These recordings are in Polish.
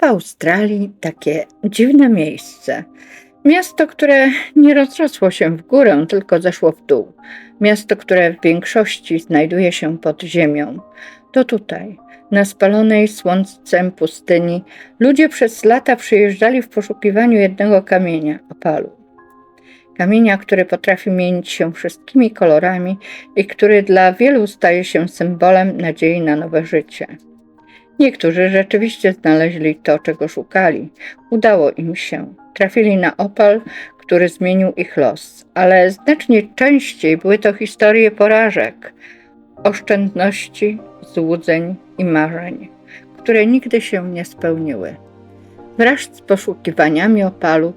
W Australii takie dziwne miejsce. Miasto, które nie rozrosło się w górę, tylko zeszło w dół. Miasto, które w większości znajduje się pod ziemią. To tutaj, na spalonej słońcem pustyni, ludzie przez lata przyjeżdżali w poszukiwaniu jednego kamienia, opalu. Kamienia, który potrafi mienić się wszystkimi kolorami i który dla wielu staje się symbolem nadziei na nowe życie. Niektórzy rzeczywiście znaleźli to, czego szukali. Udało im się. Trafili na opal, który zmienił ich los, ale znacznie częściej były to historie porażek, oszczędności, złudzeń i marzeń, które nigdy się nie spełniły. Wraz z poszukiwaniami opalu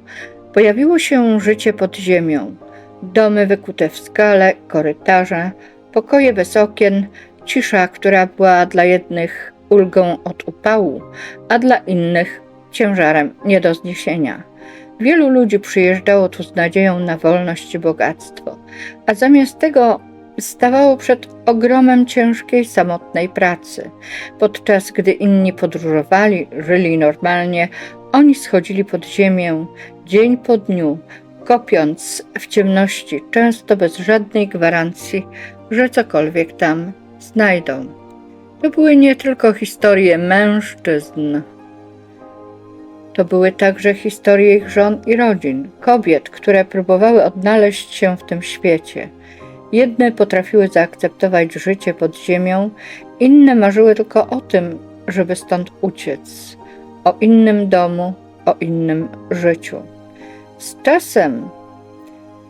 pojawiło się życie pod ziemią. Domy wykute w skale, korytarze, pokoje bez okien, cisza, która była dla jednych ulgą od upału, a dla innych ciężarem nie do zniesienia. Wielu ludzi przyjeżdżało tu z nadzieją na wolność i bogactwo, a zamiast tego stawało przed ogromem ciężkiej, samotnej pracy. Podczas gdy inni podróżowali, żyli normalnie, oni schodzili pod ziemię dzień po dniu, kopiąc w ciemności, często bez żadnej gwarancji, że cokolwiek tam znajdą. To były nie tylko historie mężczyzn, to były także historie ich żon i rodzin, kobiet, które próbowały odnaleźć się w tym świecie. Jedne potrafiły zaakceptować życie pod ziemią, inne marzyły tylko o tym, żeby stąd uciec, o innym domu, o innym życiu. Z czasem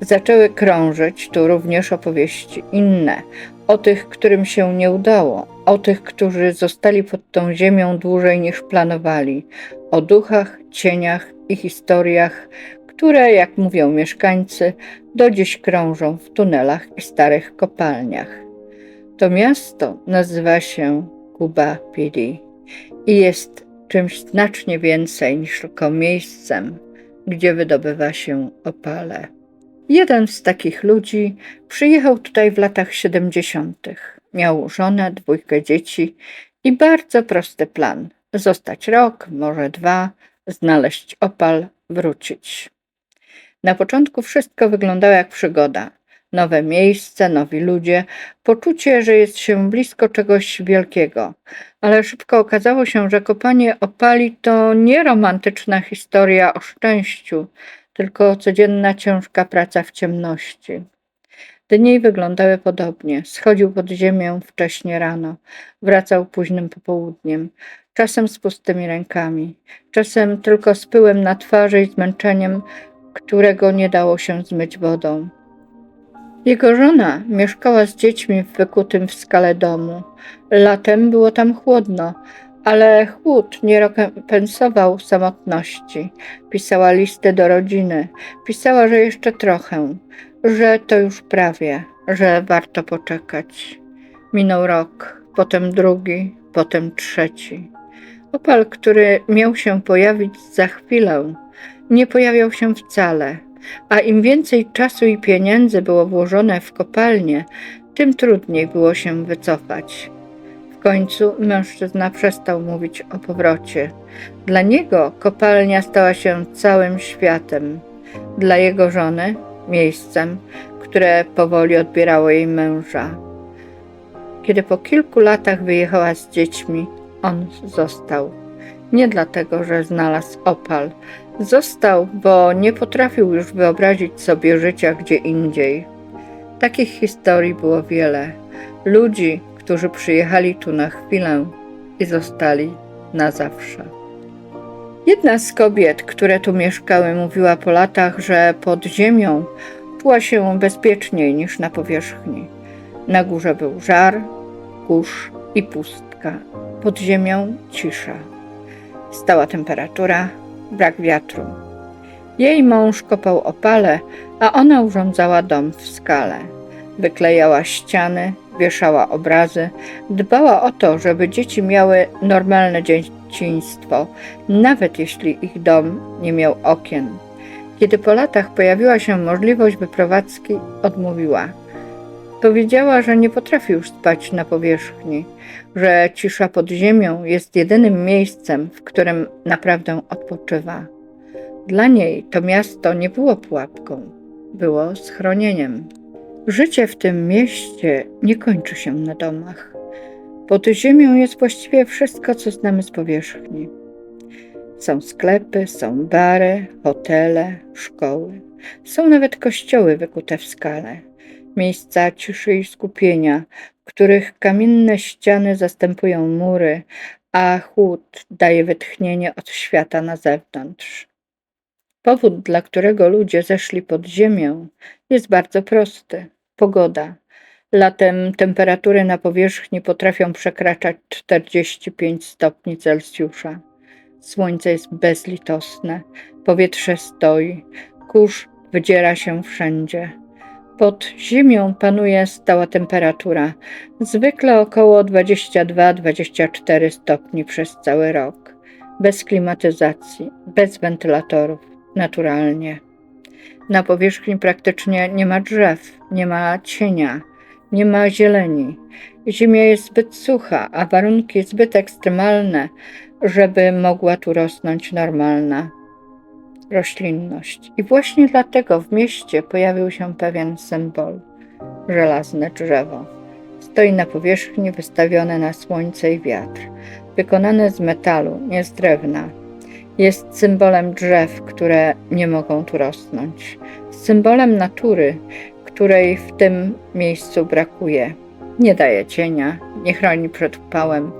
zaczęły krążyć tu również opowieści inne, o tych, którym się nie udało, o tych, którzy zostali pod tą ziemią dłużej niż planowali, o duchach, cieniach i historiach, które, jak mówią mieszkańcy, do dziś krążą w tunelach i starych kopalniach. To miasto nazywa się Kuba Pidi i jest czymś znacznie więcej niż tylko miejscem, gdzie wydobywa się opale. Jeden z takich ludzi przyjechał tutaj w latach 70. Miał żonę, 2 dzieci i bardzo prosty plan: zostać rok, może 2, znaleźć opal, wrócić. Na początku wszystko wyglądało jak przygoda. Nowe miejsce, nowi ludzie, poczucie, że jest się blisko czegoś wielkiego. Ale szybko okazało się, że kopanie opali to nie romantyczna historia o szczęściu, tylko codzienna ciężka praca w ciemności. Dni wyglądały podobnie. Schodził pod ziemię wcześnie rano, wracał późnym popołudniem, czasem z pustymi rękami, czasem tylko z pyłem na twarzy i zmęczeniem, którego nie dało się zmyć wodą. Jego żona mieszkała z dziećmi w wykutym w skale domu. Latem było tam chłodno, ale chłód nie rekompensował samotności. Pisała listy do rodziny, pisała, że jeszcze trochę, że to już prawie, że warto poczekać. Minął rok, potem drugi, potem trzeci. Opal, który miał się pojawić za chwilę, nie pojawiał się wcale, a im więcej czasu i pieniędzy było włożone w kopalnię, tym trudniej było się wycofać. W końcu mężczyzna przestał mówić o powrocie. Dla niego kopalnia stała się całym światem. Dla jego żony miejscem, które powoli odbierało jej męża. Kiedy po kilku latach wyjechała z dziećmi, on został. Nie dlatego, że znalazł opal. Został, bo nie potrafił już wyobrazić sobie życia gdzie indziej. Takich historii było wiele. Ludzi, którzy przyjechali tu na chwilę i zostali na zawsze. Jedna z kobiet, które tu mieszkały, mówiła po latach, że pod ziemią czuła się bezpieczniej niż na powierzchni. Na górze był żar, kurz i pustka. Pod ziemią cisza. Stała temperatura, brak wiatru. Jej mąż kopał opale, a ona urządzała dom w skale. Wyklejała ściany, wieszała obrazy, dbała o to, żeby dzieci miały normalne dzieciństwo, nawet jeśli ich dom nie miał okien. Kiedy po latach pojawiła się możliwość wyprowadzki, odmówiła. Powiedziała, że nie potrafi już spać na powierzchni, że cisza pod ziemią jest jedynym miejscem, w którym naprawdę odpoczywa. Dla niej to miasto nie było pułapką, było schronieniem. Życie w tym mieście nie kończy się na domach. Pod ziemią jest właściwie wszystko, co znamy z powierzchni. Są sklepy, są bary, hotele, szkoły. Są nawet kościoły wykute w skale. Miejsca ciszy i skupienia, w których kamienne ściany zastępują mury, a chłód daje wytchnienie od świata na zewnątrz. Powód, dla którego ludzie zeszli pod ziemię, jest bardzo prosty. Pogoda. Latem temperatury na powierzchni potrafią przekraczać 45 stopni Celsjusza. Słońce jest bezlitosne, powietrze stoi, kurz wydziera się wszędzie. Pod ziemią panuje stała temperatura, zwykle około 22-24 stopni przez cały rok, bez klimatyzacji, bez wentylatorów, naturalnie. Na powierzchni praktycznie nie ma drzew, nie ma cienia, nie ma zieleni. Ziemia jest zbyt sucha, a warunki zbyt ekstremalne, żeby mogła tu rosnąć normalna roślinność. I właśnie dlatego w mieście pojawił się pewien symbol – żelazne drzewo. Stoi na powierzchni wystawione na słońce i wiatr, wykonane z metalu, nie z drewna. Jest symbolem drzew, które nie mogą tu rosnąć. Symbolem natury, której w tym miejscu brakuje. Nie daje cienia, nie chroni przed upałem,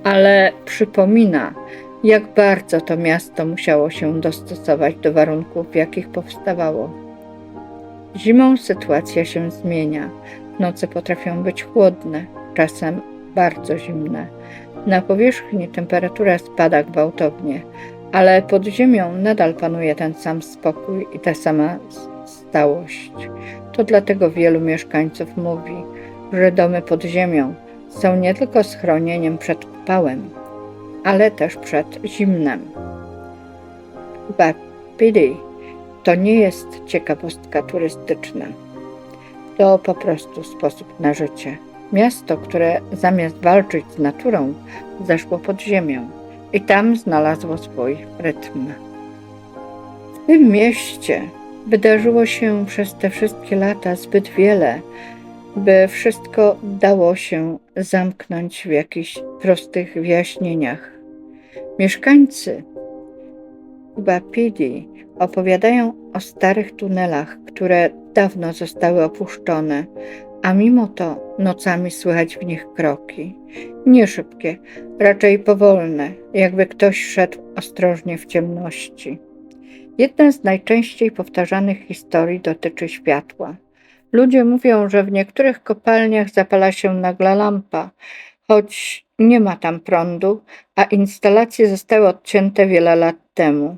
ale przypomina, jak bardzo to miasto musiało się dostosować do warunków, w jakich powstawało. Zimą sytuacja się zmienia. Noce potrafią być chłodne, czasem bardzo zimne. Na powierzchni temperatura spada gwałtownie, ale pod ziemią nadal panuje ten sam spokój i ta sama stałość. To dlatego wielu mieszkańców mówi, że domy pod ziemią są nie tylko schronieniem przed upałem, ale też przed zimnem. Pili to nie jest ciekawostka turystyczna. To po prostu sposób na życie. Miasto, które zamiast walczyć z naturą, zeszło pod ziemię i tam znalazło swój rytm. W tym mieście wydarzyło się przez te wszystkie lata zbyt wiele, by wszystko dało się zamknąć w jakichś prostych wyjaśnieniach. Mieszkańcy Bapidi opowiadają o starych tunelach, które dawno zostały opuszczone, a mimo to nocami słychać w nich kroki. Nie szybkie, raczej powolne, jakby ktoś szedł ostrożnie w ciemności. Jedna z najczęściej powtarzanych historii dotyczy światła. Ludzie mówią, że w niektórych kopalniach zapala się nagle lampa, choć nie ma tam prądu, a instalacje zostały odcięte wiele lat temu.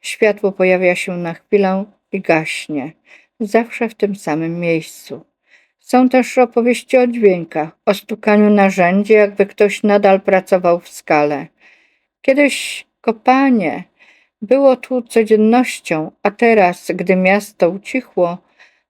Światło pojawia się na chwilę i gaśnie, zawsze w tym samym miejscu. Są też opowieści o dźwiękach, o stukaniu narzędzi, jakby ktoś nadal pracował w skale. Kiedyś kopanie było tu codziennością, a teraz, gdy miasto ucichło,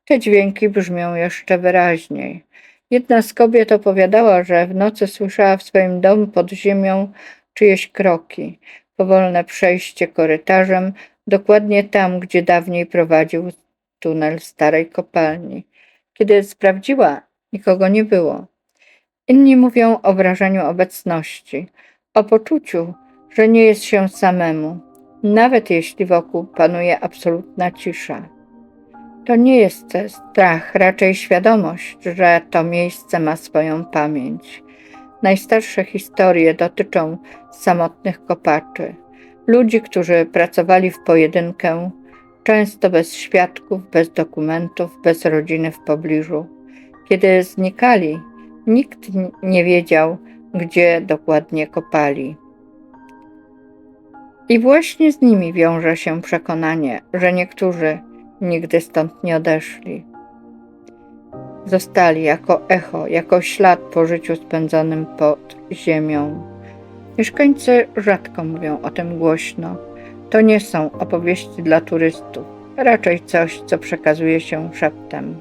te dźwięki brzmią jeszcze wyraźniej. Jedna z kobiet opowiadała, że w nocy słyszała w swoim domu pod ziemią czyjeś kroki, powolne przejście korytarzem, dokładnie tam, gdzie dawniej prowadził tunel starej kopalni. Kiedy sprawdziła, nikogo nie było. Inni mówią o wrażeniu obecności, o poczuciu, że nie jest się samemu, nawet jeśli wokół panuje absolutna cisza. To nie jest strach, raczej świadomość, że to miejsce ma swoją pamięć. Najstarsze historie dotyczą samotnych kopaczy, ludzi, którzy pracowali w pojedynkę, często bez świadków, bez dokumentów, bez rodziny w pobliżu. Kiedy znikali, nikt nie wiedział, gdzie dokładnie kopali. I właśnie z nimi wiąże się przekonanie, że niektórzy nigdy stąd nie odeszli. Zostali jako echo, jako ślad po życiu spędzonym pod ziemią. Mieszkańcy rzadko mówią o tym głośno. To nie są opowieści dla turystów, raczej coś, co przekazuje się szeptem.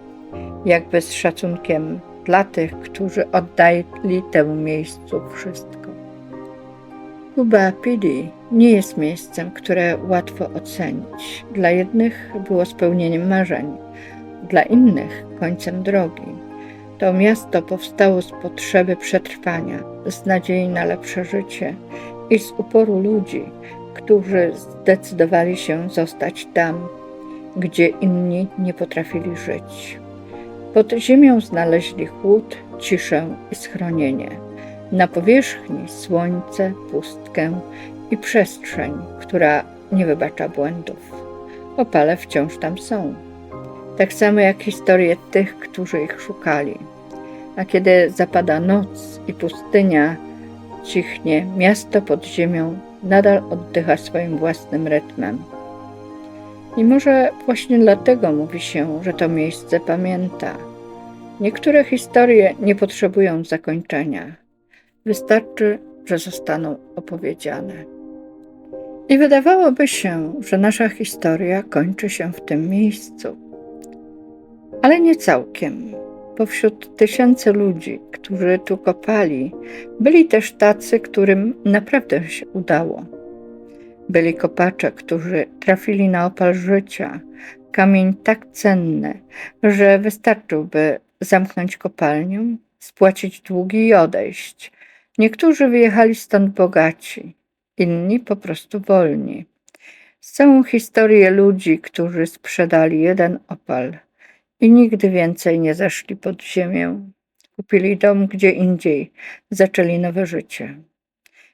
jakby z szacunkiem dla tych, którzy oddali temu miejscu wszystko. Cuba Pedy nie jest miejscem, które łatwo ocenić. Dla jednych było spełnieniem marzeń, dla innych końcem drogi. To miasto powstało z potrzeby przetrwania, z nadziei na lepsze życie i z uporu ludzi, którzy zdecydowali się zostać tam, gdzie inni nie potrafili żyć. Pod ziemią znaleźli chłód, ciszę i schronienie. Na powierzchni słońce, pustkę i przestrzeń, która nie wybacza błędów. Opale wciąż tam są. Tak samo jak historie tych, którzy ich szukali. A kiedy zapada noc i pustynia cichnie, miasto pod ziemią nadal oddycha swoim własnym rytmem. I może właśnie dlatego mówi się, że to miejsce pamięta. Niektóre historie nie potrzebują zakończenia. Wystarczy, że zostaną opowiedziane. I wydawałoby się, że nasza historia kończy się w tym miejscu. Ale nie całkiem. Powśród tysięcy ludzi, którzy tu kopali, byli też tacy, którym naprawdę się udało. Byli kopacze, którzy trafili na opal życia, kamień tak cenny, że wystarczyłby zamknąć kopalnię, spłacić długi i odejść. Niektórzy wyjechali stąd bogaci, inni po prostu wolni. Z całą historię ludzi, którzy sprzedali jeden opal i nigdy więcej nie zeszli pod ziemię. Kupili dom gdzie indziej, zaczęli nowe życie.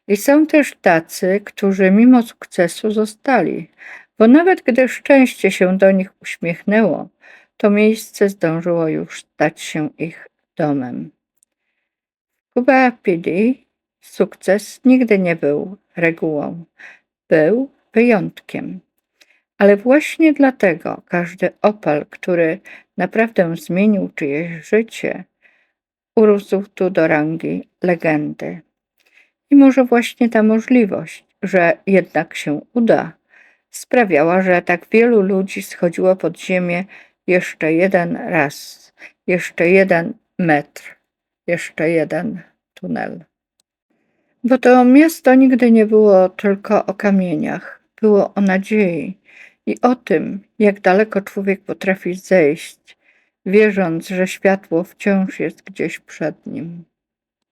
I są też tacy, którzy mimo sukcesu zostali, bo nawet gdy szczęście się do nich uśmiechnęło, to miejsce zdążyło już stać się ich domem. Cuba Pedy sukces nigdy nie był regułą, był wyjątkiem. Ale właśnie dlatego każdy opal, który naprawdę zmienił czyjeś życie, urósł tu do rangi legendy. I może właśnie ta możliwość, że jednak się uda, sprawiała, że tak wielu ludzi schodziło pod ziemię jeszcze jeden raz, jeszcze jeden metr, jeszcze jeden tunel. Bo to miasto nigdy nie było tylko o kamieniach, było o nadziei i o tym, jak daleko człowiek potrafi zejść, wierząc, że światło wciąż jest gdzieś przed nim.